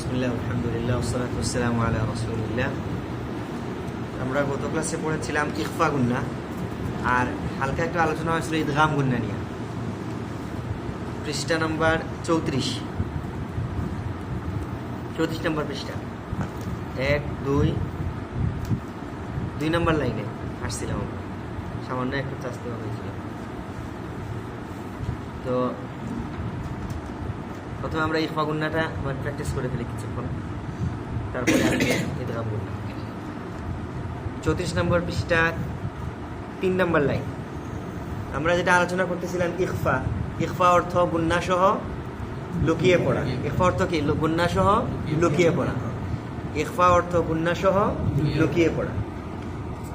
বিসমিল্লাহ আলহামদুলিল্লাহ ওয়াসসালাতু ওয়াসসালামু আলা রাসূলিল্লাহ। আমরা গত ক্লাসে পড়েছিলাম ইখফা গুন্না, আর হালকা একটু আলোচনা হয়েছিল ইদগাম গুন্না নিয়ে। পৃষ্ঠা নম্বর 34 নম্বর পৃষ্ঠা, 2 নম্বর লাইনে আসছিলাম আমরা। সামান্য একটু চাষতে হয়েছিল। তো প্রথমে আমরা ইখফা গুন্নাটা প্র্যাকটিস করে ফেলি কিছুক্ষণ, তারপরে ইদগাম গুন্না। 34 নম্বর পৃষ্ঠা 3 নম্বর লাইন। আমরা যেটা আলোচনা করতেছিলাম ইখফা অর্থ গুন্না সহ লুকিয়ে পড়া। ইখফা অর্থ কি? গুন্না সহ লুকিয়ে পড়া। ইখফা অর্থ গুন্না সহ লুকিয়ে পড়া।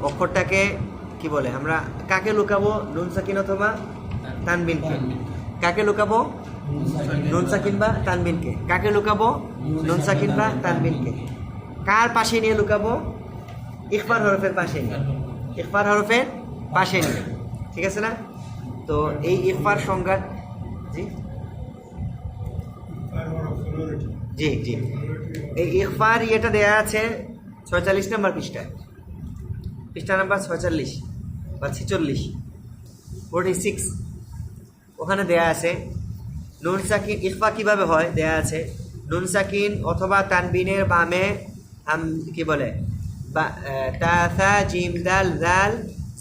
অক্ষরটাকে কি বলে? আমরা কাকে লুকাবো? নুন সাকিন অথবা তানবিনকে। কাকে লুকাবো? নুন সাকিন বা তানবিনকে। কাকে লুকাবো? নুন সাকিন বা তানবিনকে। কার পাশে নিয়ে লুকাবো? ইখফার হরফের পাশে নিয়ে। ইখফার হরফের পাশে নিয়ে, ঠিক আছে না? তো এই ইখফার সংজ্ঞা জি জি এই ইখফার ইয়েটা দেয়া আছে 46 নম্বর পৃষ্ঠায়। পৃষ্ঠা নাম্বার 46 বা 46, 46 ওখানে দেয়া আছে নুন সাকিন। ইখফা কিভাবে হয় দেয়া আছে। নুন সাকিন অথবা তানবিনের বামে কি বলে? তা থা জিম দাল জাল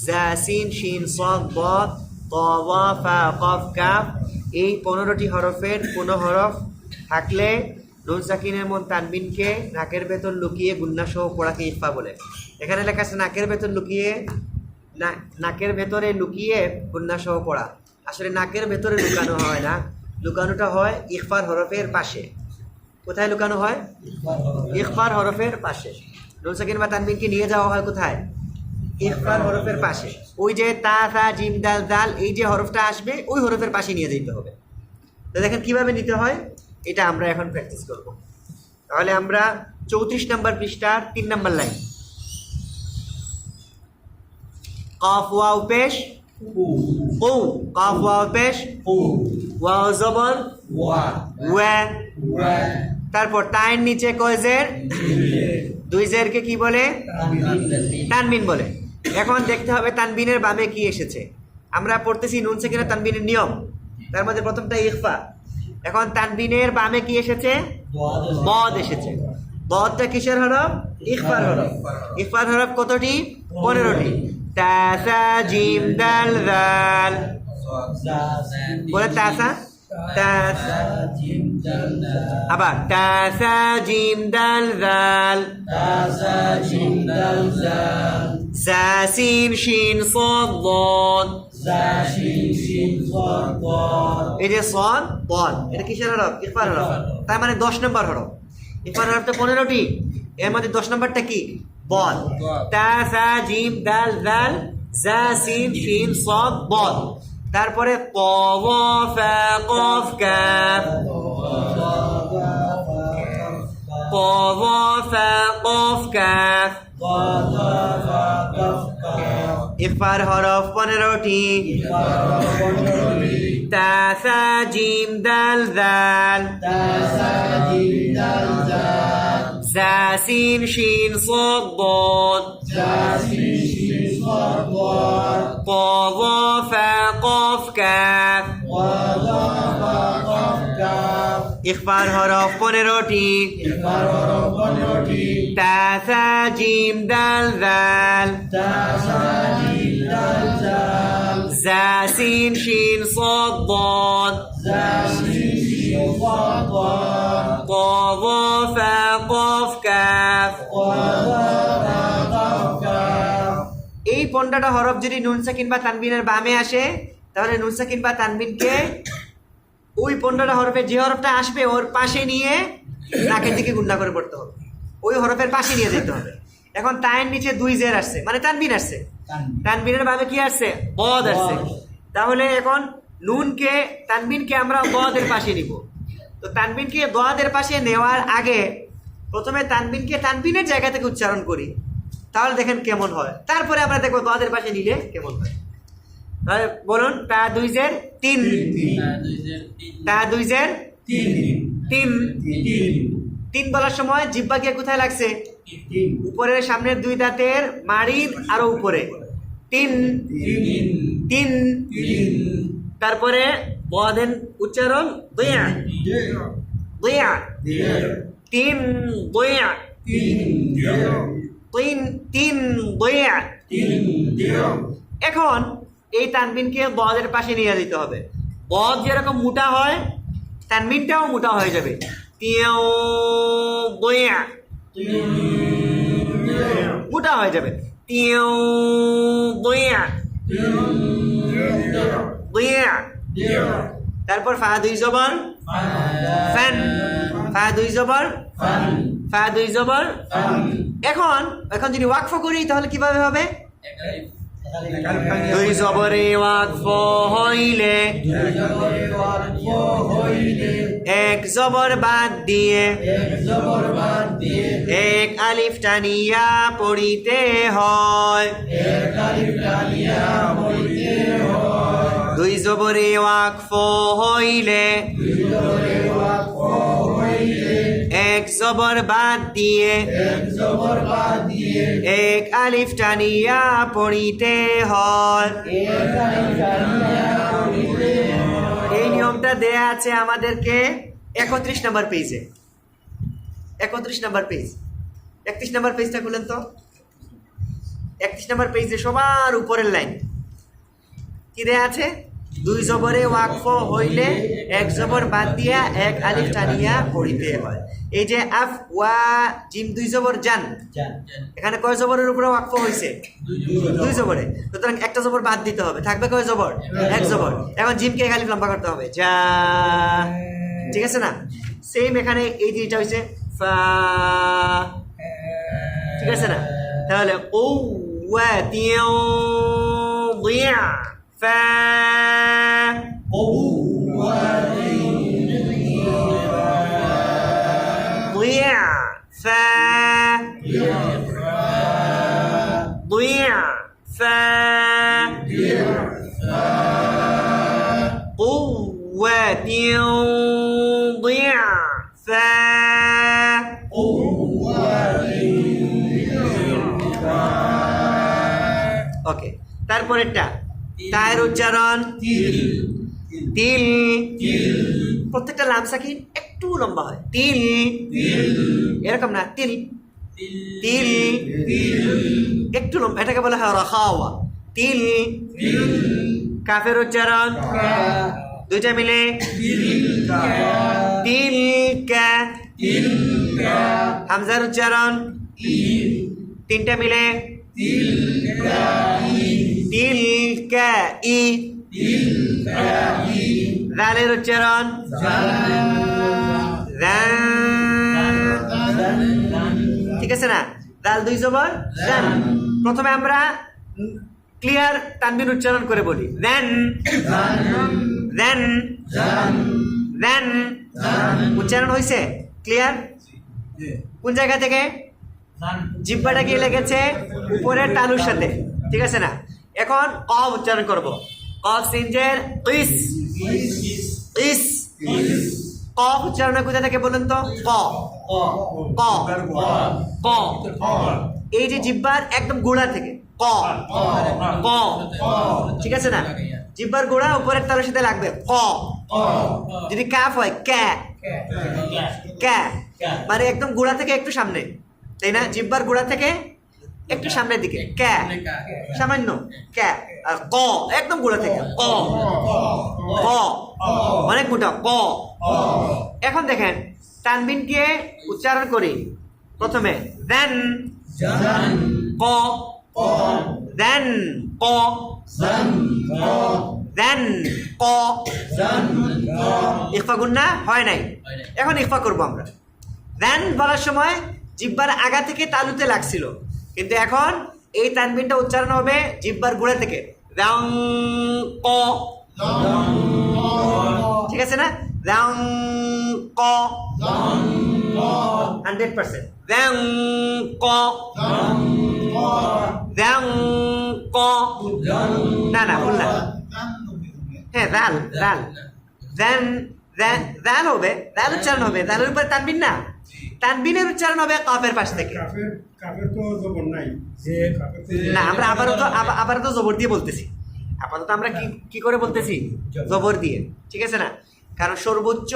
জা সিন শিন সাদ দাদ তা ওয়া ফা কাফ কাফ, এই 15টি হরফের কোন হরফ থাকলে নুন সাকিনের মন তানবিনকে নাকের ভেতর লুকিয়ে গুন্না সহ পড়াকে ইখফা বলে। এখানে লেখা আছে নাকের ভেতর লুকিয়ে, নাকের ভেতরে লুকিয়ে গুন্না সহ পড়া। আসলে নাকের ভেতরে লুকানো হয় না, লুকানোটা হয় ইখফার হরফের পাশে। কোথায় লুকানো হয়? ইখফার হরফের পাশে। নুন সাকিন বা তানবিনকে নিয়ে যাওয়া হয় কোথায়? ইখফার হরফের পাশে। ওই যে তা থা জিম দাল দাল, এই যে হরফটা আসবে ওই হরফের পাশে নিয়ে যেতে হবে। তো দেখেন কিভাবে নিতে হয়, এটা আমরা এখন প্র্যাকটিস করব। তাহলে আমরা 34 নম্বর পৃষ্ঠার 3 নম্বর লাইন। কাফ ওয়াও পেশ কু, কাফ ওয়াও পেশ ওয়াও জবর ওয়া, তারপর টাইন নিচে কয় জের? 2 জেরকে কি বলে? তানবিন বলে। এখন দেখতে হবে তানবিনের বামে কি এসেছে। আমরা পড়তেছি নুন সাকিনের তানবিনের নিয়ম, তার মধ্যে প্রথমটা ইখফা। এখন তানবিনের বামে কি এসেছে? বদ এসেছে। বদটা কিসের হরফ? ইখফার হরফ। ইখফার হরফ কতটি? 15টি। তা সা জিম দাল জাল বলে তাসা, আবার তাসা জিম দাল জাল জা সিন শিন সাদ দাদ, এই যে সাদ দাদ, এটা কিসের হরফ? ইখফার হরফ। তার মানে 10 নম্বর হরফ। ইখফার হরফ তো 15টি, এর মধ্যে 10 নম্বরটা কি? বদ। তা সা জিম দাল জাল জা সিন শিন সাদ দাদ, তারপরে ক ওয়া ফা কফ কাফ, ক ওয়া ফা কফ কাফ। ইখফার হরফ 15টি। তা সা জিম দাল জাল জা সিন শিন সাদ দাদ ক ওয়া ফা কফ কাফ। ইখফার হরফ 15টি। তা সা জিম দাল জাল জা সিন শিন সাদ দাদ ক ওয়া ফা কফ কাফ। এই 15টা হরফ যদি নুন সাকিন বা তানবিনের বামে আসে, তাহলে নুন সাকিন বা তানবিনকে ওই 15টা হরফের যে হরফটা আসবে ওর পাশে নিয়ে নাকের দিকে গুন্না করে পড়তে হবে। ওই হরফের পাশে নিয়ে যেতে হবে। এখন তায়ের নিচে 2 জের আসছে, মানে তানবিন আসছে। তানবিনের বামে কি আসছে? বদ আসছে। তাহলে এখন নুনকে তানবিনকে আমরা বদের পাশে নিব। তো তানবিনকে দোয়াদের পাশে নেওয়ার আগে প্রথমে তানবিনকে তানবিনের জায়গা থেকে উচ্চারণ করি, তাহলে দেখেন কেমন হয়। তারপরে আমরা দেখবো দোয়াদের পাশে নিলে কেমন হয়। বলুন তা 2 জের 3, তা 2 জের 3, তিন বলার সময় জিহ্বা গিয়ে কোথায় লাগছে? উপরের সামনের দুই দাঁতের মাড়ির আরো উপরে। তিন তিন। তারপরে বদের উচ্চারণ দয়া দয়া। তিন দয়া তিন তিন দয়া। এখন এই তানবিনকে বদের পাশে নিয়ে যেতে হবে। বদ যেরকম মোটা হয় তানবিনটাও মোটা হয়ে যাবে। তিও দয়া মোটা হয়ে যাবে। তিও দয়া দয়া। তারপর ফা দুই জবর ফ্যান। ফা দুই জবর ফা দুই জবর। এখন এখন যদি ওয়াকফ করি তাহলে কিভাবে হবে? দুই জবরে ওয়াকফ হইলে এক জবর বাদ দিয়ে এক আলিফ টানিয়া পড়িতে হয়। দুই জবরে ওয়াকফ হইলে এক জবর বাদ দিয়ে এক আলিফ টানিয়া পড়িতে হয়। এই নিয়মটা দেয়া আছে আমাদেরকে 31 নম্বর পেজে। 31 নম্বর পেজ। 31 নম্বর পেজটা খুলেন তো। 31 নম্বর পেজে সবার উপরের লাইন কি দেয়া আছে? দুই জবরে ওয়াকফ হইলে এক জবর বাদ দিয়া এক আলিফ টানিয়া পড়িতে হয়। এই যে আফ ওয়া জিম দুই জবর জান, এখানে কয় জবরের উপরে ওয়াকফ হয়েছে? দুই জবরে। সুতরাং একটা জবর বাদ দিতে হবে, থাকবে কয় জবর? এক জবর। এখন জিমকে এক আলিফ লম্বা করতে হবে যা। ঠিক আছে না? সেম এখানে এই জিনিসটা হয়েছে ফা। ঠিক আছে না? তাহলে ও ওয়া তিও দিয়া ফা ضيع فا ضيع فا قوة ضيع فا ওকে। তারপরেরটা তায়ের উচ্চারণ তিল। প্রত্যেকটা লাম সাকিন একটু লম্বা হয়। তিল এরকম না, তিল তিল একটু লম্বা, এটাকে বলা হয় রাখাওয়া। তিল। কাফের উচ্চারণ দুইটা মিলে তিল কা। হামজার উচ্চারণ তিনটা মিলে তিল কা ই। জালের উচ্চারণ ঠিক আছে না? জাল দুই জবর জান। প্রথমে আমরা ক্লিয়ার তানবিন উচ্চারণ করে বলি। দেন দেন দেন উচ্চারণ হয়েছে ক্লিয়ার? কোন জায়গা থেকে? জিহ্বাটা গিয়ে লেগেছে উপরের তালুর সাথে। ঠিক আছে না? এখন কফ উচ্চারণ করব। কফ সিনজের ইস ইস। কফ উচ্চারণ কোথা থেকে বলুন তো? ক ক ক। এই যে জিহ্বার একদম গোড়া থেকে ক ক। ঠিক আছে না? জিহ্বার গোড়া উপরের তালুর সাথে লাগবে ক। যদি কাফ হয় ক্যা ক্যা, মানে একদম গোড়া থেকে একটু সামনে, তাই না? জিহ্বার গোড়া থেকে একটু সামনের দিকে ক্যা, সামান্য ক্যা। আর ক একদম গোড়া থেকে ক ক, অনেক মোটা ক। এখন দেখেন তানবিনকে উচ্চারণ করি প্রথমে দেন ক দেন ক দেন ক। ইখফা গুন্না হয় নাই, এখন ইখফা করবো আমরা। দেন বলার সময় জিহ্বার আগা থেকে তালুতে লাগছিল, কিন্তু এখন এই তানবিনটা উচ্চারণ হবে জিহ্বার গোড়া থেকে রং ক। ঠিক আছে না? রং ক 100%। রং ক রং ক। না না ভুল না, হ্যাঁ রাল রাল। দেন দেন হবে, রাল উচ্চারণ হবে, রালের উপরে তানবিন না। তানবিনের উচ্চারণ হবে কাফের পাশ থেকে। কাফের তো জবর নাই যে না, আমরা আপাতত জবর দিয়ে বলতেছি। আপাতত আমরা কি করে বলতেছি? জবর দিয়ে, ঠিক আছে না? কারণ সর্বোচ্চ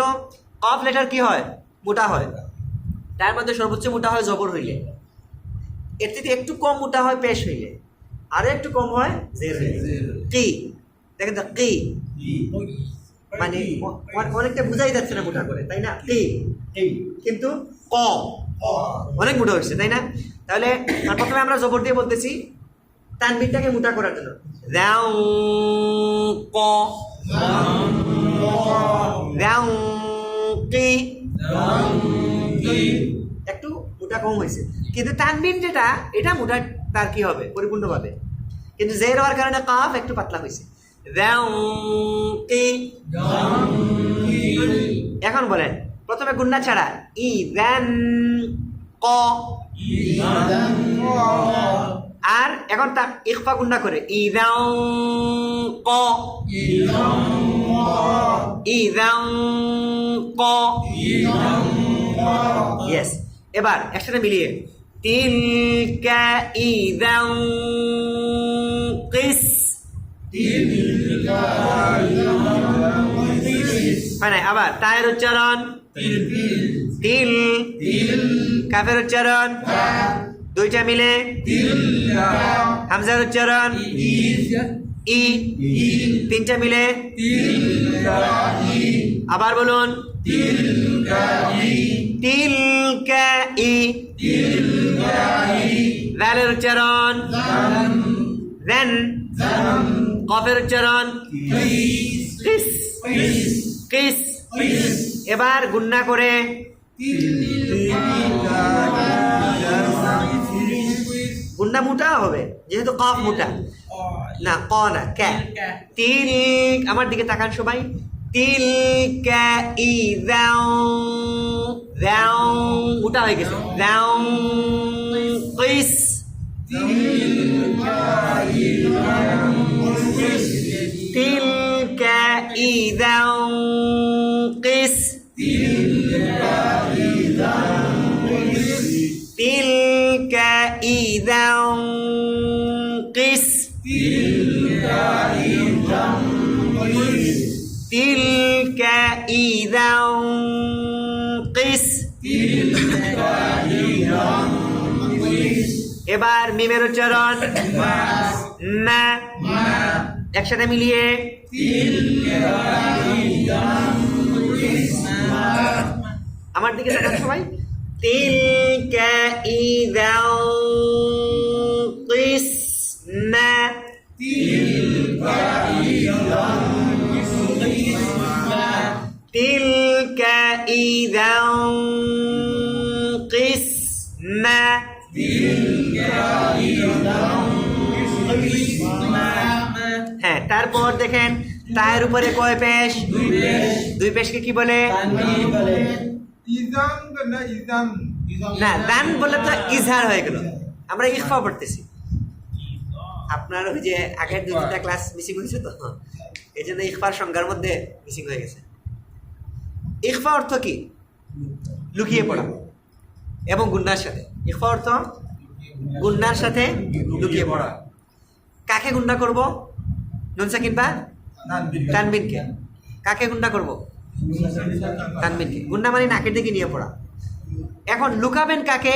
কফ লেটার কি হয়? মোটা হয়। তার মধ্যে সর্বোচ্চ মোটা হয় জবর হইলে, এর থেকে একটু কম মোটা হয় পেশ হইলে, আরো একটু কম হয় জের হইলে। কি দেখেন তো, কি মানে অনেকটা বুঝাই যাচ্ছে না মোটা করে, তাই না? কি কিন্তু ক অনেক মোটা হচ্ছে, তাই না? তাহলে প্রথমে আমরা জবর দিয়ে বলতেছি তানবিনটাকে মোটা করার জন্য। রাউ ক রাউ কি, একটু মোটা কম হয়েছে, কিন্তু তানবিন যেটা এটা মোটা তার কি হবে পরিপূর্ণভাবে, কিন্তু জের হওয়ার কারণে কাফ একটু পাতলা হয়েছে। রাউ কি। এখন বলেন প্রথমে গুন্না ছাড়া ই দেন ক, আর এখন তা ইখফা গুন্না করে ই দাও ক, ই দাও ক। ইয়েস, এবার একসাথে মিলিয়ে তিলকা ইদাউ কিস। মানে আবার তায়ের উচ্চারণ তিল, কাফের উচ্চারণ দুইটা মিলে হামজার উচ্চারণ ই, তিনটা মিলে আবার বলুন তিলকা ই। দালের উচ্চারণ দেন, কফের উচ্চারণ কিস কিস। এবার গুন্না করে গুন্না মোটা হবে যেহেতু কফ মোটা, না ক না ক্যা। তিল, আমার দিকে তাকান সবাই। তিল কা ই দাও দাও, মোটা হয়ে গেছে। দাও কিস। তিল কা ই দাও কিস। তিল কা ই দাও কিস। تلك إذا قس। এবার মিমের উচ্চারণ মা, একসাথে মিলিয়ে আমার দিকে তাকান সবাই। তিলকা ইযা কিসনা। تلك إذا قسمة। হ্যাঁ, তারপর দেখেন তায়ের উপরে কয় পেশ? দুই পেশকে কি বলে? না, দান বলে তো ইজহার হয়ে গেল, আমরা ইখফা পড়তেছি। আপনার ওই যে আগের দুইটা ক্লাস মিসিং হয়েছে তো, এই জন্য ইখফার সংজ্ঞার মধ্যে মিসিং হয়ে গেছে। ইখফা অর্থ কি? লুকিয়ে পড়া, এবং গুন্নার সাথে। ইখফা অর্থ গুন্নার সাথে লুকিয়ে পড়া। কাকে গুন্না করব? নুন সাকিন বা তানবিনকে। কাকে গুন্না করব? তানবিনকে। গুন্না মানে নাকের দিকে নিয়ে পড়া। এখন লুকাবেন কাকে?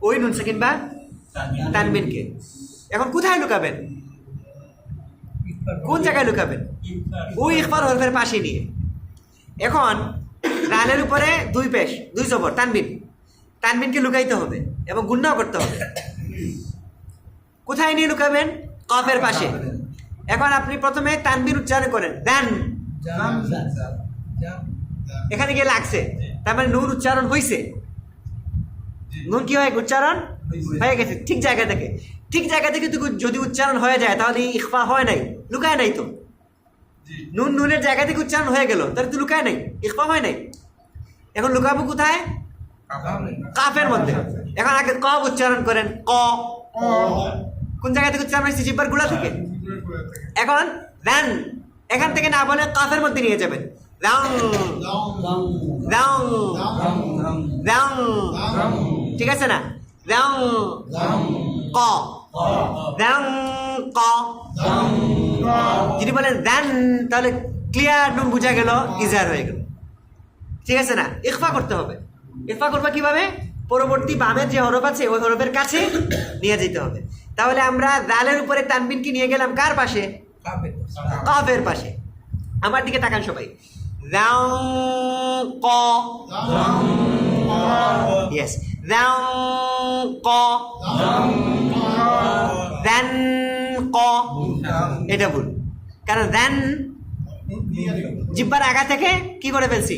ওই নুন সাকিন বা তানবিনকে। এখন কোথায় লুকাবেন? কোন জায়গায় লুকাবেন? ওই ইখফার হরফের পাশে নিয়ে। এখন রানের উপরে দুই পেশ, দুই জবর, তানবিন। তানবিনকে লুকাইতে হবে এবং গুন্নাও করতে হবে। কোথায় নিয়ে লুকাবেন? কফের পাশে। এখন আপনি প্রথমে তানবিন উচ্চারণ করেন দেন, এখানে গিয়ে লাগছে, তার মানে নুন উচ্চারণ হয়েছে। নুন কি হয়? উচ্চারণ হয়ে গেছে ঠিক জায়গা থেকে। ঠিক জায়গা থেকে যদি উচ্চারণ হয়ে যায় তাহলে ইখফা হয় নাই, লুকায় নাই তো। নুন নুনের জায়গা থেকে উচ্চারণ হয়ে গেল, তাহলে তো লুকায় নাই, ইখফা হয় নাই। এখন লুকাবো কোথায়? কাফের মধ্যে। এখন আগে ক উচ্চারণ করেন, ক। কোন জায়গা থেকে উচ্চারণ হয়েছে? জিহ্বার গুলা থেকে। এখন দেন, এখান থেকে না বলে কাফের মধ্যে নিয়ে যাবেন। দাও দাও দ্যাং, ঠিক আছে না? দ্যাং ক, দ্যাং ক। যদি বলেন দেন তাহলে ক্লিয়ার নুন বুঝা গেল, ইজার হয়ে গেল, ঠিক আছে না? ইখফা করতে হবে। ইখফা করবা কিভাবে? পরবর্তী বামের যে হরফ আছে ওই হরফের কাছে নিয়ে যেতে হবে। তাহলে আমরা দালের উপরে তানবিন কি নিয়ে গেলাম কার পাশে? কাফের পাশে। আমার দিকে তাকান সবাই। দাও ক, ইয়েস, দাও ক, দেন ক, এটা ভুল। কারণ দেন জিব্বার আগা থেকে কি করে ফেলছি?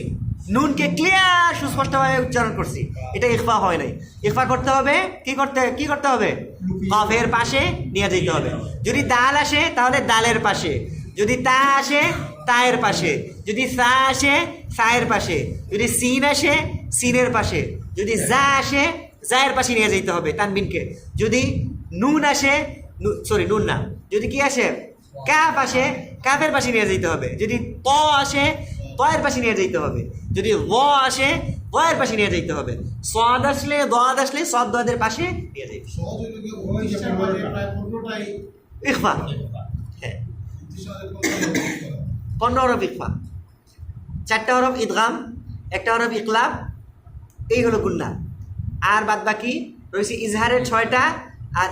নুনকে ক্লিয়ার সুস্পষ্টভাবে উচ্চারণ করছি, এটা ইখফা হয় নাই। ইখফা করতে হবে কি করতে হবে? কফের পাশে নিয়ে যেতে হবে। যদি দাল আসে তাহলে দালের পাশে, যদি তা আসে তায়ের পাশে, যদি সা আসে সায়ের পাশে, যদি সিন আসে সিনের পাশে, যদি জা আসে জায়ের পাশে নিয়ে যেতে হবে তানবিনকে। যদি নুন আসে, সরি নুন না, যদি কি আসে কাফ আসে কাফের পাশে নিয়ে যেতে হবে। যদি ত আসে তয়ের পাশে নিয়ে যেতে হবে। যদি ও আসে ওয়ের পাশে নিয়ে যেতে হবে। সদ আসলে দদ আসলে সদ দদের পাশে নিয়ে যেতে ইখফা। হ্যাঁ, 15 হরফ ইখফা, 4টা হরফ ইদগাম, 1টা হরফ ইকলাব, এই হলো গুন্না। আর বাদ বাকি রয়েছে ইজহারের 6টা, আর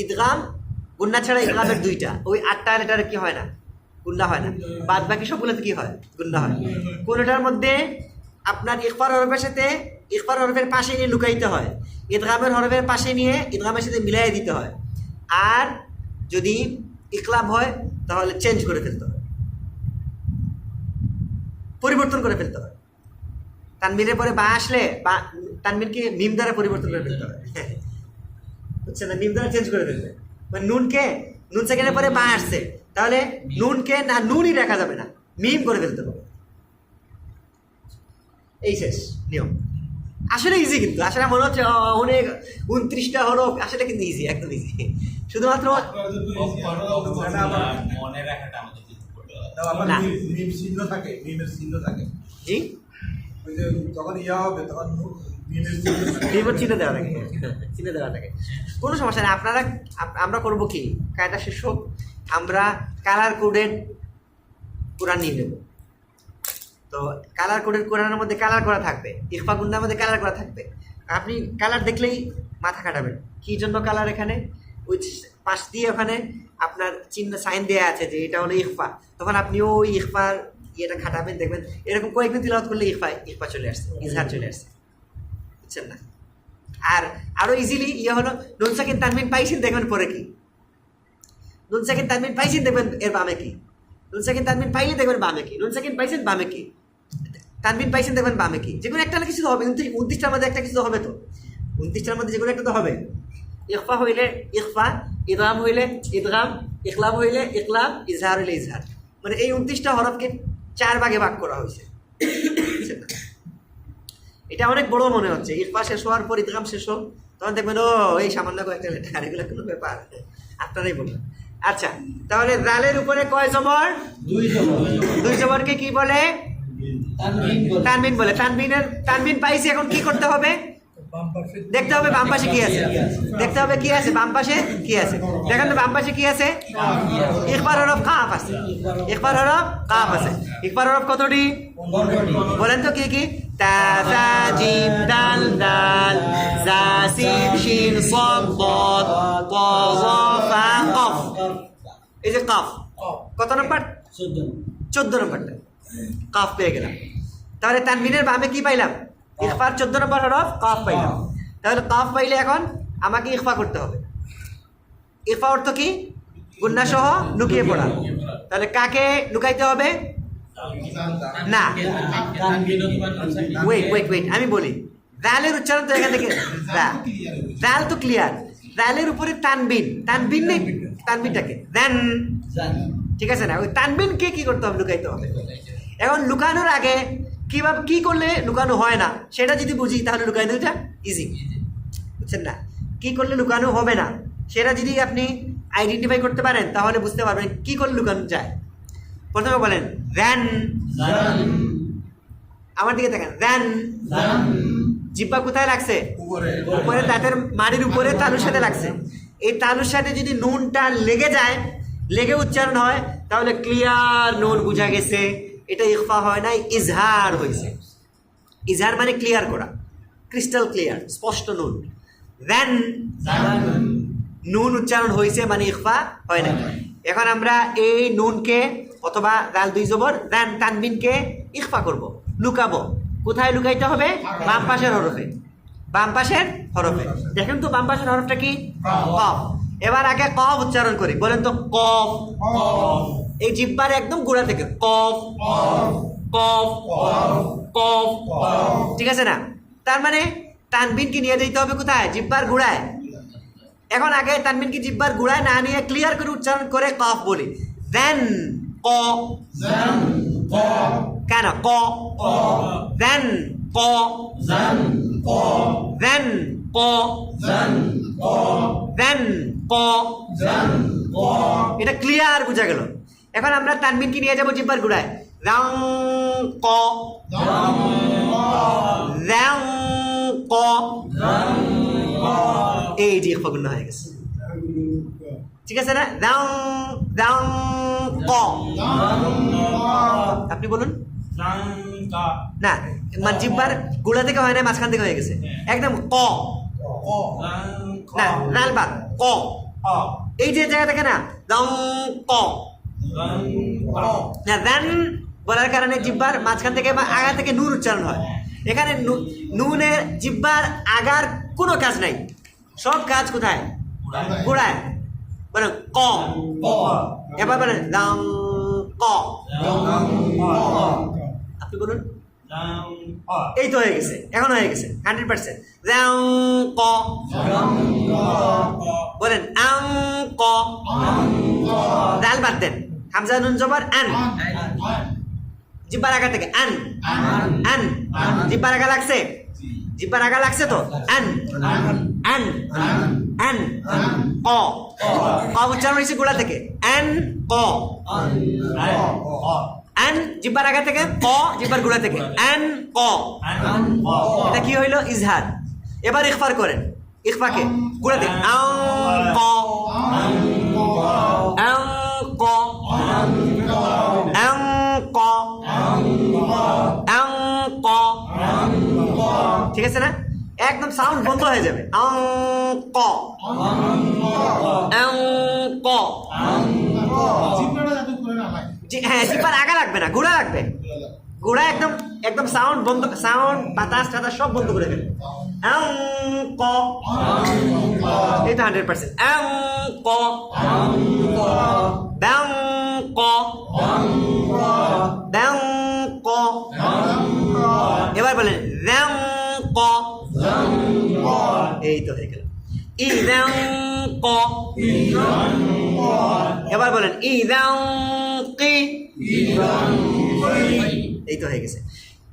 ইদগাম গুন্না ছাড়া ইকলাবের 2টা। ওই 8টা লেটারে কি হয় না? গুন্না হয় না। বাদ বাকি সবগুলোতে কি হয়? গুন্না হয়। কোনটার মধ্যে আপনার ইখফার হরফের সাথে ইখফার হরফের পাশে নিয়ে লুকাইতে হয়, ইদগামের হরফের পাশে নিয়ে ইদগামের সাথে মিলাই দিতে হয়। আর যদি ইকলাব হয় তাহলে চেঞ্জ করে ফেলতে হয়, পরিবর্তন করে ফেলতে হয়। তানবিনের পরে বা আসলে বা তানবিনকে মিম দ্বারা পরিবর্তন করে ফেলতে হয়, বুঝছেন না? মিম দ্বারা চেঞ্জ করে ফেলতে হয়। মানে নুনকে, নুন সেকেন্ডের পরে বা আসছে, তাহলে নুনকে না নুনই রাখা যাবে না, মিম করে ফেলতে হবে। এই শেষ নিয়ম। আসলে ইজি, কিন্তু আসলে মনে হচ্ছে অনেক 29টা হরফ, আসলে কিন্তু ইজি, একদম ইজি। শুধুমাত্র মনে রাখাটা আমাদের না। মিম চিহ্ন থাকে, মিমের চিহ্ন থাকে। জি, ওই যে যখন ইয়া হবে তখন মিমের চিহ্ন থাকে। নির্ভর চিহ্ন দেওয়া থাকে, চিহ্ন দেওয়া থাকে, কোনো সমস্যা নেই। আপনারা আমরা করবো কি, কায়দা শেষ হোক, আমরা কালার কোডেড কোরআন নিয়ে নেব। তো কালার কোডেড কোরআনের মধ্যে কালার করা থাকবে, ইখফা গুন্নার মধ্যে কালার করা থাকবে। আপনি কালার দেখলেই মাথা কাটাবেন, কী জন্য কালার। এখানে ওই পাশ দিয়ে ওখানে আপনার চিহ্ন সাইন দেওয়া আছে যে এটা হলো ইখফা, তখন আপনি ওই ইখফার ইয়েটা খাটাবেন, দেখবেন এরকম কয়েকদিন তিলাওয়াত করলে ইখফা চলে আসছে, ইজহার চলে আসছে, বুঝছেন না? আর আরো ইজিলি ইয়ে হলো নুন সাকিন তানবিন পাইছেন, দেখবেন পরে কি। নুন সাকিন তানবিন পাইছেন, দেখবেন এর বামে কি। নুন সাকিন তানবিন পাইলে দেখবেন বামে কি। নুন সাকিন পাইছেন, বামে কি। তানবিন পাইছেন, দেখবেন বামে কি। যে কোনো একটা কিছু তো হবে, 29টার মধ্যে একটা কিছু তো হবে। তো 29টার মধ্যে যে কোনো একটা তো হবে। ইখফা হইলে ইখফা, ইদগাম হইলে ইদগাম, ইখলাব হইলে ইখলাব, ইজহার হইলে ইজহার। মানে এই 29টা হরফকে 4 ভাগে ভাগ করা হয়েছে। এটা অনেক বড় মনে হচ্ছে। ইখফা শেষ হওয়ার পর ইদগাম শেষ হোক, তখন দেখবেন ও এই সামান্য কয়েকটা লেটার, এগুলো কোনো ব্যাপার, আপনারাই বলবেন। আচ্ছা, তাহলে জালের উপরে কয় জবর? 2 জবরকে কি বলে? তানবিন বলে। তানবিন পাইছি, এখন কি করতে হবে? দেখতে হবে বাম পাশে কি আছে, দেখতে হবে কি আছে বাম পাশে কি আছে। দেখেন তো বাম পাশে কি আছে? ইখফার হরফ কাফ আছে, ইখফার হরফ কাফ আছে। ইখফার হরফ কতটি বলেন তো? কি কি? তা সা জিম দাল দাল জা সিন শিন সাদ দাদ তা ওয়া ফা কফ। এই যে কাফ কত নম্বর? 14 নম্বরটা কাফ পেয়ে গেলাম। তাহলে তানবিনের বামে কি পাইলাম? ইখফার 14 নম্বর হরফ কাফ পাইলাম। তাহলে কাফ পাইলে এখন আমাকে ইখফা করতে হবে। ইখফা অর্থ কি? গুন্না সহ লুকিয়ে পড়া। তাহলে কাকে লুকাইতে হবে? না, ওয়েট, আমি বলি। দালের উচ্চারণ তো এখান থেকে, দাল তো ক্লিয়ার। দালের উপরে তানবিন নেই, তানবিনটাকে দেন, ঠিক আছে না? ওই তানবিনকে কি করতে হবে? লুকাইতে হবে। এখন লুকানোর আগে কিভাবে কি করলে লুকানো হয় না সেটা যদি বুঝি, তাহলে লুকানোটা ইজি, বুঝছেন না? কি করলে লুকানো হবে না সেটা যদি আপনি আইডেন্টিফাই করতে পারেন, তাহলে বুঝতে পারবেন কি করলে লুকানো যায়। প্রথমে বলেন দেন, আমার দিকে দেখেন, দেন জিহ্বা কোথায় লাগছে? উপরে উপরে, দাঁতের মাড়ির উপরে তালুর সাথে লাগছে। এই তালুর সাথে যদি নুনটা লেগে যায়, লেগে উচ্চারণ হয়, তাহলে ক্লিয়ার নুন বুঝা গেছে। এটা ইখফা হয় নাই, ইজহার হয়েছে। ইজহার মানে ক্লিয়ার করা, ক্রিস্টাল ক্লিয়ার, স্পষ্ট নুন। দেন নুন উচ্চারণ হয়েছে মানে ইখফা হয় না। এখন আমরা এই নুনকে অথবা দাল দুই জবর দেন তানবিনকে ইখফা করব, লুকাবো। কোথায় লুকাইতে হবে? বাম পাশের হরফে, বাম পাশের হরফে। দেখেন তো বাম পাশের হরফটা কি? কফ। এবার আগে কফ উচ্চারণ করি, বলেন তো কফ। এই জিহ্বার একদম গোড়া থেকে কফ কফ কফ, ঠিক আছে না? তার মানে তানবিনকে নিয়ে যেতে হবে কোথায়? জিহ্বার গোড়ায়। এখন আগে তানবিনকে জিহ্বার গোড়ায় না নিয়ে ক্লিয়ার করে উচ্চারণ করে কফ বলি। দেন ক, কেন ক? দেন ক, দেন ক, দেন ক, এটা ক্লিয়ার বুঝা গেল। এখন আমরা তানবিনকে নিয়ে যাবো জিহ্বার গোড়ায়। রাং ক, রাং ক, এই যে ইখফা গুণ হয়ে গেছে, ঠিক আছে না? রাং রাং ক, আপনি বলুন না, মানে জিহ্বার গোড়া থেকে হয় না, মাঝখান থেকে হয়ে গেছে একদম ক না, লাল বাদ ক, এই যে জায়গা থেকে না রং ক না, দেন বলার কারণে জিহ্বার মাঝখান থেকে বা আগা থেকে নুন উচ্চারণ হয়। এখানে নুনের জিহ্বার আগার কোনো কাজ নাই, সব কাজ কোথায়? গোড়ায়। বলেন ক, এবার বলেন রং ক, আপনি বলুন। এই তো হয়ে গেছে, এখন হয়ে গেছে 100%। রং ক, বলেন আং ক, দাল বাদ দেন, হামজা নুন জবর আন, জিহ্বার আগা থেকে আন আন, জিহ্বার আগা লাগছে, জিহ্বার আগা লাগছে তো আন আন আন ক, ক উচ্চারণ হয়েছে গোড়া থেকে আন ক, আন জিহ্বার আগা থেকে, ক জিহ্বার গোড়া থেকে আন ক, এটা কি হইল? ইজহার। এবার ইখফার করেন, ইখফাকে গোড়া থেকে আং ক, আং ক, আং ক, আং ক, ঠিক আছে না? একদম সাউন্ড বন্ধ হয়ে যাবে। আং ক, আং ক, হ্যাঁ জিহ্বার আগা লাগবে না, গোড়া লাগবে। গোড়া একদম একদম সাউন্ড বন্ধ, সাউন্ড বাতাস টাতাস সব বন্ধ করে দেবে। আং ক, এই তো 100%। আং ক, ব্যাং ক, ব্যাং ক, এবার বলেন ব্যাং ক, এই তো হয়ে গেল। ই ব্যাং ক, এবার বলেন ই ব্যাং কি, এই তো হয়ে গেছে।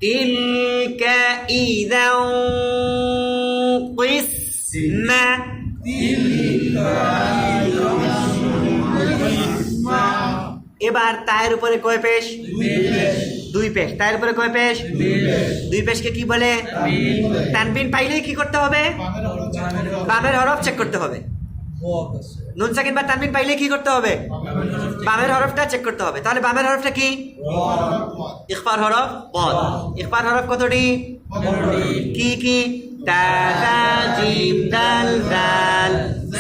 তিলকা ইদাও কিসমা, এবার তায়ের উপরে কয় পেশ? দুই পেশ। তায়ের উপরে কয় পেশ? দুই পেশকে কি বলে? তানবিন পাইলেই কি করতে হবে? বামের হরফ চেক করতে হবে। নুন সাকিন বা তানবিন পাইলে কি করতে হবে? বামের হরফটা চেক করতে হবে। তাহলে বামের হরফটা কি? ইখফার হরফ বদ। ইখফার হরফ কতটি? কি কি? তা তা জিম দাল দাল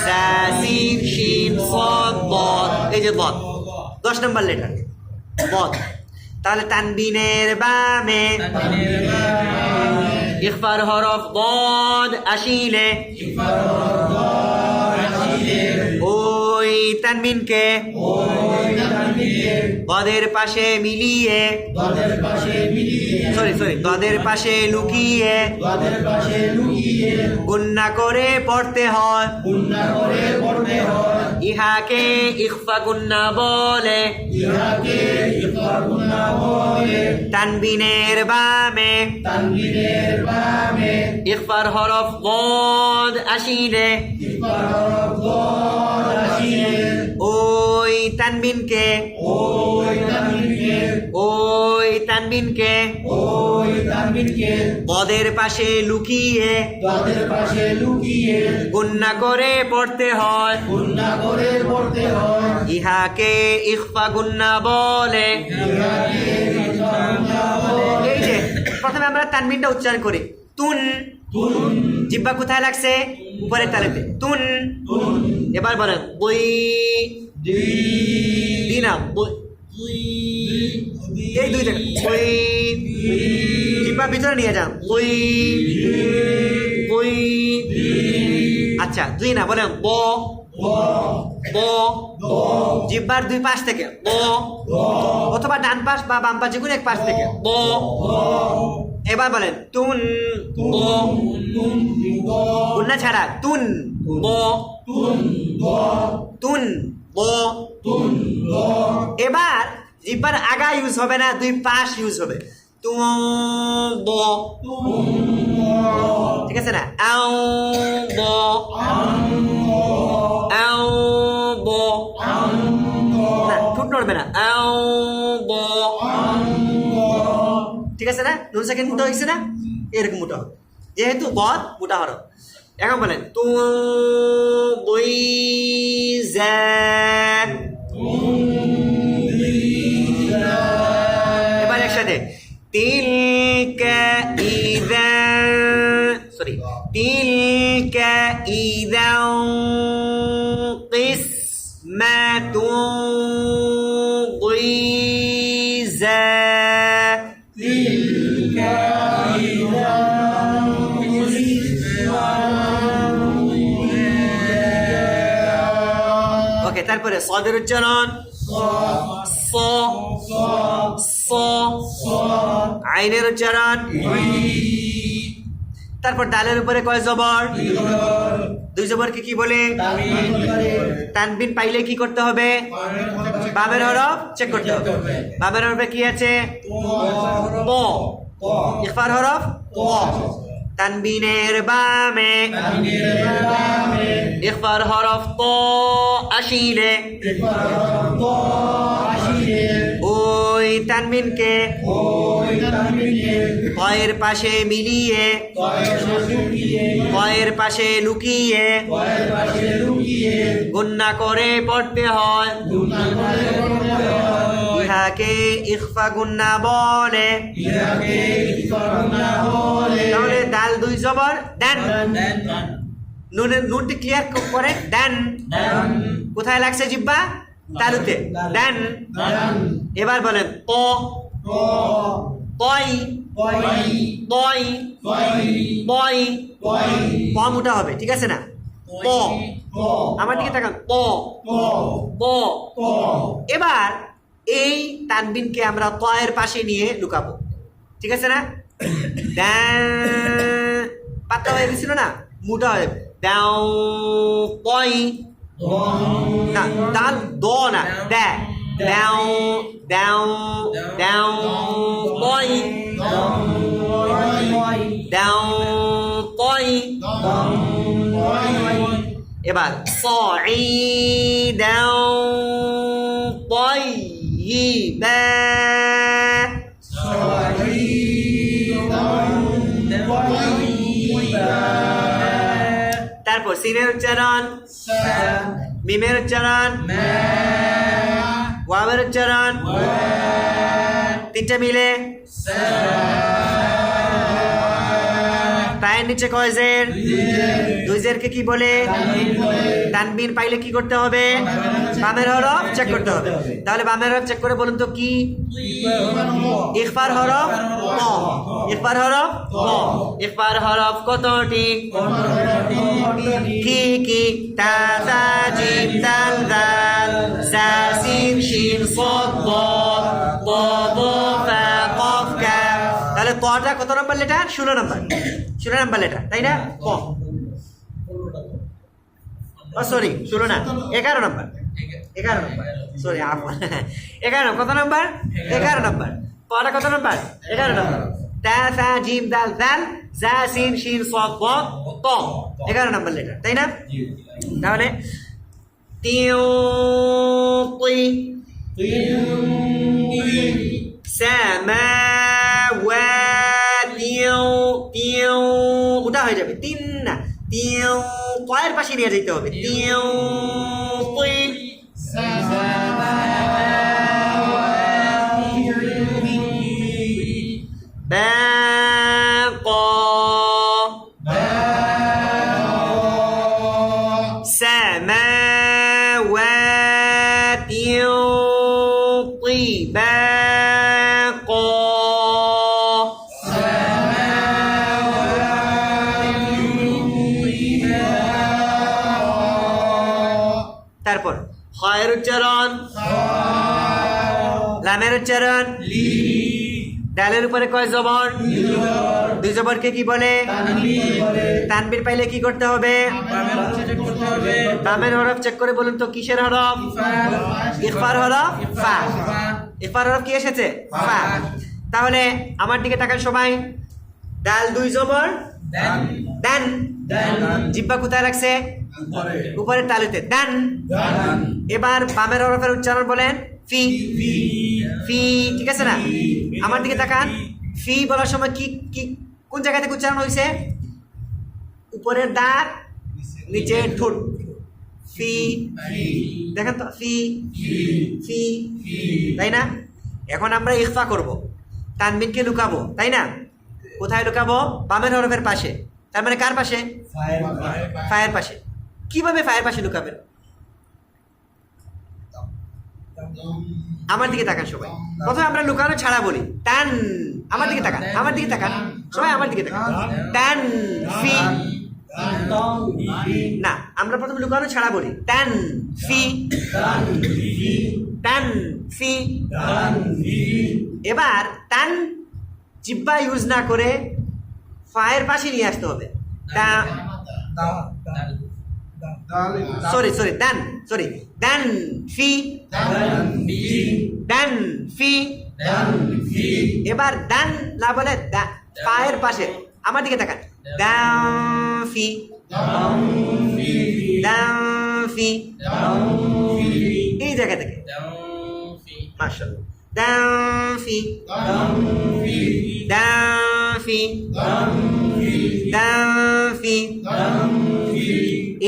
সা সিন শিন সাদ বদ, এই যে বদ 10 নম্বর লেটার বদ। তাহলে তানবিনের বামে ইখফার হরফ বদ আসিলে ওই তানবিনকে বদের পাশে মিলিয়ে, সরি বদের পাশে লুকিয়ে গুন্না করে পড়তে হয়। ইহাকে ইখফা গুন্না বলে। তানবিনের বামে ইখফার হরফ বদ আসিলে ওই তানবিনকে ওই তানবিনকে পদের পাশে লুকিয়ে গুন্না করে পড়তে হয় ইহাকে ইখফা গুন্না বলে। এই যে প্রথমে আমরা তানবিনটা উচ্চারণ করি তুন, জিহ্বা কোথায় লাগছে? উপরের তালুতে তুন। এবার বলেন বই দিনা এই দুই জায়গা বই, জিহ্বা ভিতরে নিয়ে যান বই বই। আচ্ছা দুই না বলেন ব ব, জিহ্বার দুই পাশ থেকে ব, অথবা ডান পাশ বা বাম পাশ যেগুলো এক পাশ থেকে ব। এবার বলেন তুন ব, গুন্না ছাড়া তুন ব তুন ব। এবার জিহ্বার আগা ইউজ হবে না, দুই পাশ ইউজ হবে তু ব, ঠিক আছে না? আও ব আও ব, না ঠোঁট নড়বে না, আও ব, ঠিক আছে না? নুন সাকিন মোটা হয়েছে না, এরকম মোটা হবে যেহেতু বদ মোটা হরফ। এখন বলেন তু বই যা, এবার একসাথে তিলকা ইযা, সরি তিলকা ইযা কিসমাতুন দিযা। ওকে, তারপরে সদের উচ্চারণ স স, আইনের উচ্চারণ, তারপর ডালের উপরে কয় জবর? দুই জবরকে কি বলে? তানবিন পাইলে কি করতে হবে? বামের হরফ চেক করতে হবে। বামের হরফে কি আছে? ব। ইখফার হরফ ক। তানবিনের বামে ইখফার হরফ ত আসিলে ওই তানবিনকে কয়ের পাশে মিলিয়ে কয়ের পাশে লুকিয়ে গুন্না করে পড়তে হয় ইহাকে ইখফা গুন্না বলে। তাহলে দাল দুই জবর দেন, নুনের নুনটি ক্লিয়ার করে দেন। কোথায় লাগছে জিহ্বা? তালুতে দেন। এবার বলেন প পয় পয় পয়, প মোটা হবে, ঠিক আছে না? প, আমার দিকে তাকান প প। এবার এই তানবিনকে আমরা পয়ের পাশে নিয়ে লুকাবো, ঠিক আছে না? পাতলা হয়ে গেছিল না, মোটা হয়ে দাও পয় না, দাল দ না দে দাও দাও দাও পয় দাও পয়। এবার صعيدا طيبا তারপর সিনের উচ্চারণ, মিমের উচ্চারণ, ওয়াবের উচ্চারণ, তিনটা মিলে পায়ের নিচে কয় জের? দুই জেরকে কি বলে? তানবিন পাইলে কি করতে হবে? বামের হরফ চেক করতে হবে। তাহলে বামের হরফ চেক করে বলুন তো কি? ইখফার হরফ ক। ইখফার হরফ ক। ইখফার হরফ কতটি? কি কি? তা তা জিম দাল দাল সা সিন শিন সাদ দ দ ফা কফ কাফ। তাহলে কটা কত নম্বর লেটার? 16 নম্বর। 16 নম্বর লেটার, তাই না? ক। ও সরি 16 না, 11 নম্বর। 11 নম্বর, সরি 11 কত নম্বর? 11 নম্বর। কটা কত নম্বর? 11 নম্বর। তা সা জিম দাল দাল জা সিন শিন সাদ দ ত, 11 নম্বর লেটার, তাই না? তাহলে তিউতি সামাওয়াতিউ তিউ ওটা হয়ে যাবে তিন না তিউ পয়ের পাশে নিয়ে যেতে হবে তিউতি باقا سماوات طباقا তারপর খয়ের উচ্চারণ লামের উচ্চারণ ডালের উপরে কয় জবর দুই জবরকে কি বলে তানবীর পাইলে কি করতে হবে বামের হরফ চেক করে বলুন তো কিসের হরফ ইখফার হরফ ফা ইখফার হরফ কি এসেছে ফা তাহলে আমার দিকে তাকান সবাই ডাল দুই জবর দান জিহ্বা কোথায় রাখছে উপরের তালুতে দান এবার বামের হরফের উচ্চারণ বলেন ফি ফি ঠিক আছে না আমার দিকে তাকান ফি বলার সময় কি কি কোন জায়গা থেকে উচ্চারণ হয়েছে উপরের দাঁত নিচে ঠোঁট ফি দেখেন তো ফি ফি তাই না এখন আমরা ইখফা করব তানবিনকে লুকাবো তাই না কোথায় লুকাবো বামের হরফের পাশে তার মানে কার পাশে ফায়ের পাশে কিভাবে ফায়ের পাশে লুকাবেন আমার দিকে তাকান সবাই প্রথমে আমরা লুকানো ছাড়া বলি টান আমার দিকে তাকান সবাই আমার দিকে তাকান টান ফি না আমরা প্রথমে লুকানো ছাড়া বলি টান ফি টান ফি এবার টান জিহ্বা ইউজ না করে ফায়ের পাশে নিয়ে আসতে হবে সরি ডান ফি এবার ডান না বলে পায়ের পাশে আমার দিকে তাকান ডান ফি এই জায়গা থেকে মাশাআল্লাহ ডান ফি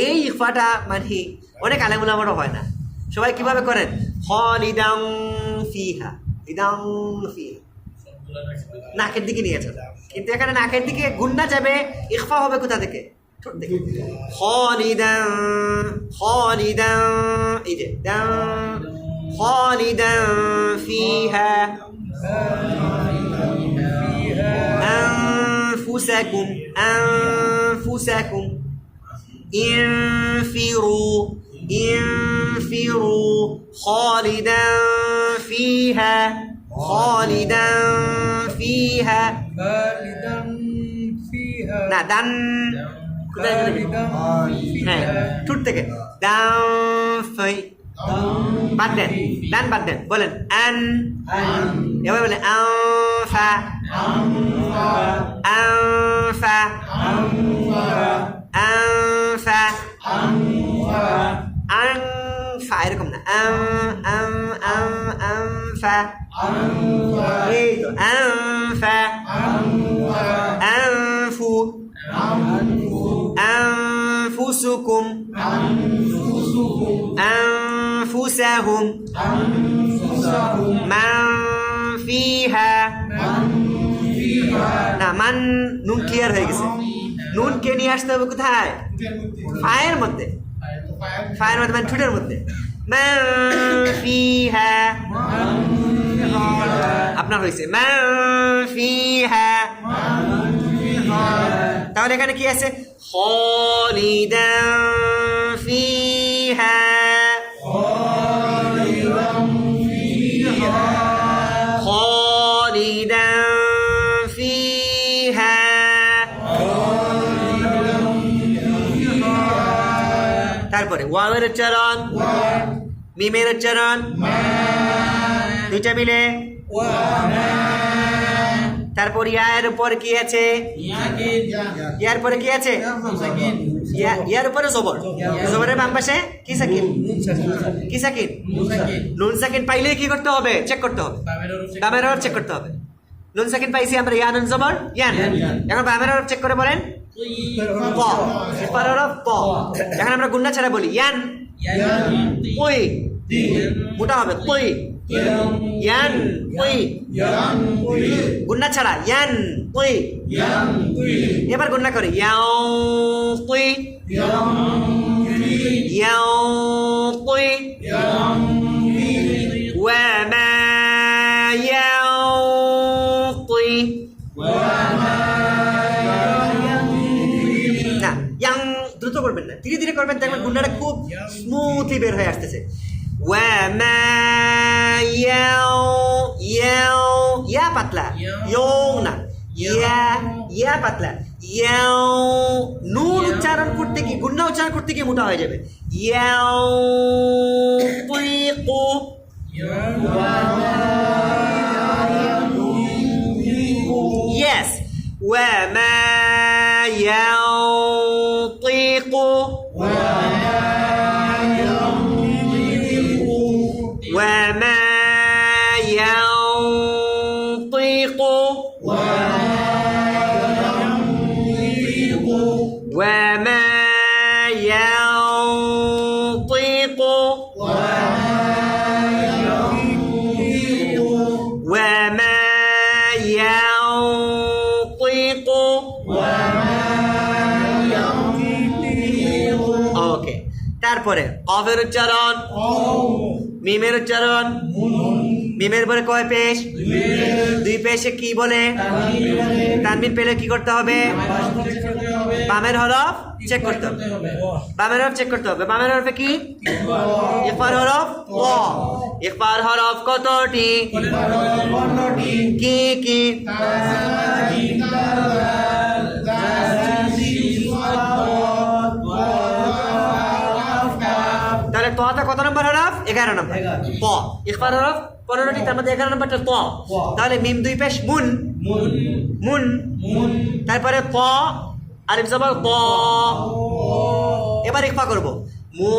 এই ইখফাটা মানে অনেক আলেমুলামারও হয় না সবাই কিভাবে করেন খালিদান ফিহা নাকের দিকে নিয়ে যাবে কিন্তু এখানে নাকের দিকে গুন্না যাবে ইখফা হবে কোথা থেকে ঠোঁট থেকে খালিদান এই যে খালিদান ফিহা أنفسكم انفروا خالدا فيها না দান হ্যাঁ ঠোঁট থেকে বাদ দেন বলেন আন এবার বলেন আনফা এরকম না আনফা এই তো আনফা أنفسكم أنفسهم من فيها না মান নুন ক্লিয়ার হয়ে গেছে নুন কে নিয়ে আসতে হবে কোথায় ফায়ের মধ্যে মানে ঠোঁটের মধ্যে মান ফিহা আপনার হয়েছে মান ফিহা তাহলে এখানে কি আছে খালিদান ফিহা তারপরে ওয়াওয়ের উচ্চারণ মিমের উচ্চারণ দুইটা মিলে তারপর ইয়ার উপর কি আছে? ইয়ার পরে কি আছে? ইয়ার উপরে জবর। জবরের বাম পাশে কি সাকিন? কি সাকিন? নুন সাকিন পাইলে কি করতে হবে? চেক করতে হবে। বামের হরফ চেক করতে হবে। নুন সাকিন পাইছি আমরা, ইয়া নুন জবর ইয়ান। এখন বামের হরফ চেক করে বলেন। প। ইফার হরফ প। এখন আমরা গুন্না ছাড়া বলি ইয়ান ওই, মোটা হবে কই, ইয়ান কই, গুন্না ছাড়া ইয়ান কই। এবার গুন্না করে ইয়াও কই, ইয়াও কই, ওয়া মা ইয়াও কই। না, ইয়াং দ্রুত করবেন না, ধীরে ধীরে করবেন, দেখবেন গুন্নাটা খুব স্মুথলি বের হয়ে আসতেছে। ওয়া মা ইয়াও, ইয়াও, ইয়া পাতলা, ইয়ং না, ইয়া পাতলা, ইয়াও। নুন উচ্চারণ করতে কি, গুন্না উচ্চারণ করতে কি মোটা হয়ে যাবে। ইয়াও তুইকু, ইয়েস। ওয়া মা ইয়াতিকু, وما ينطق، وما ينطق، وما ينطق. ওকে, তারপরে কফের উচ্চারণ, মিমের উচ্চারণ। মিমের পরে কয় পেশ? দুই পেশে কি বলে? তানবিন পেলে কি করতে হবে? বামের হরফ চেক করতে হবে। বামের হরফ চেক করতে হবে। বামের হরফে কি? ইফার হরফ ক। ইফার হরফ কতটি? কি কি? তাহলে তটা কত নম্বর হরফ? 11 নম্বর। ত। ইখফার হরফ 15টি, তার মধ্যে 11 নম্বরটা ত। তাহলে মিম দুই পেশ মুন, মুন। তারপরে ত, আলিফ জবর ত। এবার ইখফা করব। মু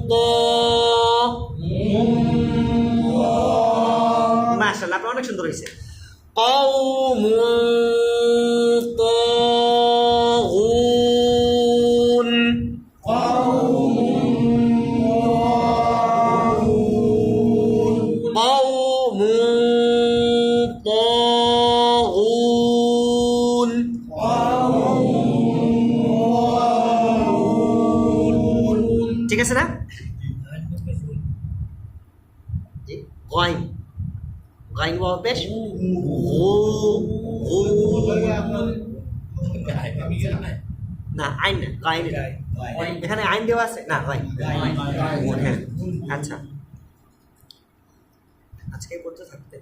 ত। মাশাআল্লাহ, আপনার অনেক সুন্দর হয়েছে। কওমুন তাগুন, ঠিক আছে না? গাইন, গাইন ওয়া পেশ না, আইন না, গাইন। এখানে আইন দেওয়া আছে না, গাইন। হ্যাঁ, আচ্ছা, আজকে পড়তে থাকতে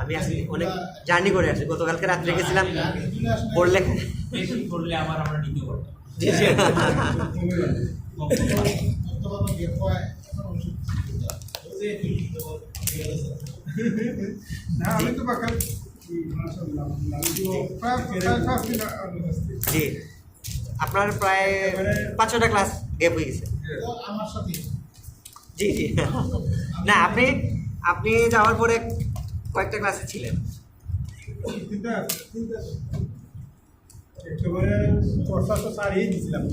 আমি আজকে অনেক জার্নি করে আসছি। গতকালকে রাত্রে গেছিলাম, পড়লে আবার আমরা নিতে পারবো। না, আমি তো বাকাল জি, আপনার প্রায় 5-6টা ক্লাস গ্যাপ হয়ে গেছে। আমার সাথে জি জি, না আপনি আপনি যাওয়ার পরে কয়েকটা ক্লাসে ছিলেন। একেবারে চর্চা তো সারিয়ে দিয়েছিলাম।